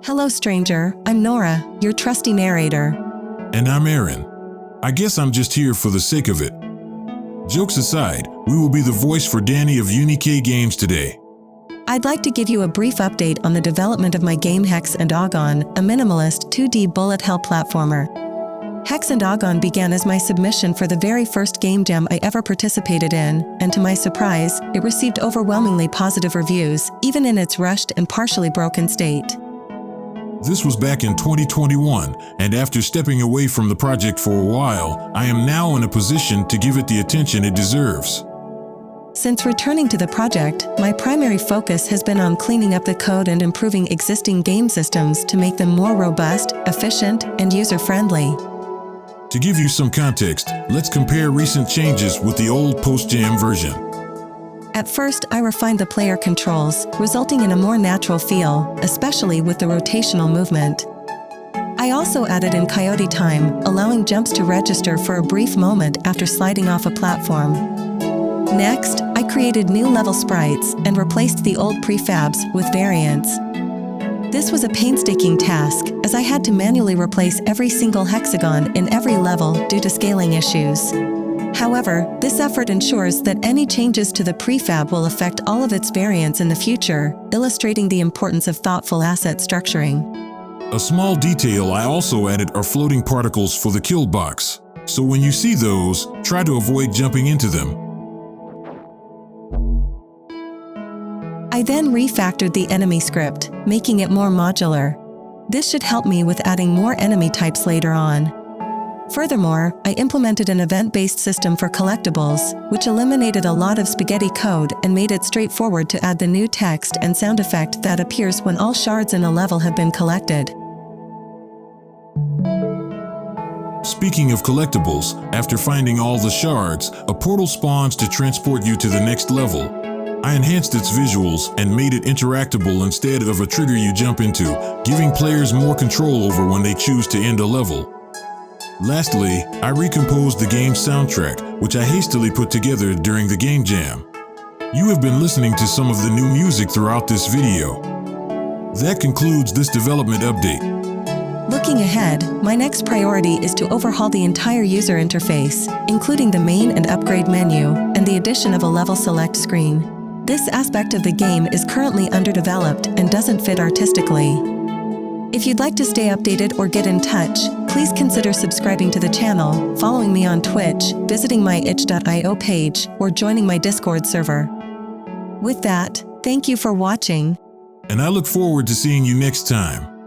Hello stranger, I'm Nora, your trusty narrator. And I'm Aaron. I guess I'm just here for the sake of it. Jokes aside, we will be the voice for Danny of HEX Games today. I'd like to give you a brief update on the development of my game HEX AGON, a minimalist 2D bullet hell platformer. HEX AGON began as my submission for the very first game jam I ever participated in, and to my surprise, it received overwhelmingly positive reviews, even in its rushed and partially broken state. This was back in 2021, and after stepping away from the project for a while, I am now in a position to give it the attention it deserves. Since returning to the project, my primary focus has been on cleaning up the code and improving existing game systems to make them more robust, efficient, and user-friendly. To give you some context, let's compare recent changes with the old post-jam version. At first, I refined the player controls, resulting in a more natural feel, especially with the rotational movement. I also added in coyote time, allowing jumps to register for a brief moment after sliding off a platform. Next, I created new level sprites and replaced the old prefabs with variants. This was a painstaking task, as I had to manually replace every single hexagon in every level due to scaling issues. However, this effort ensures that any changes to the prefab will affect all of its variants in the future, illustrating the importance of thoughtful asset structuring. A small detail I also added are floating particles for the kill box, so when you see those, try to avoid jumping into them. I then refactored the enemy script, making it more modular. This should help me with adding more enemy types later on. Furthermore, I implemented an event-based system for collectibles, which eliminated a lot of spaghetti code and made it straightforward to add the new text and sound effect that appears when all shards in a level have been collected. Speaking of collectibles, after finding all the shards, a portal spawns to transport you to the next level. I enhanced its visuals and made it interactable instead of a trigger you jump into, giving players more control over when they choose to end a level. Lastly, I recomposed the game's soundtrack, which I hastily put together during the game jam. You have been listening to some of the new music throughout this video. That concludes this development update. Looking ahead, my next priority is to overhaul the entire user interface, including the main and upgrade menu, and the addition of a level select screen. This aspect of the game is currently underdeveloped and doesn't fit artistically. If you'd like to stay updated or get in touch, please consider subscribing to the channel, following me on Twitch, visiting my itch.io page, or joining my Discord server. With that, thank you for watching. And I look forward to seeing you next time.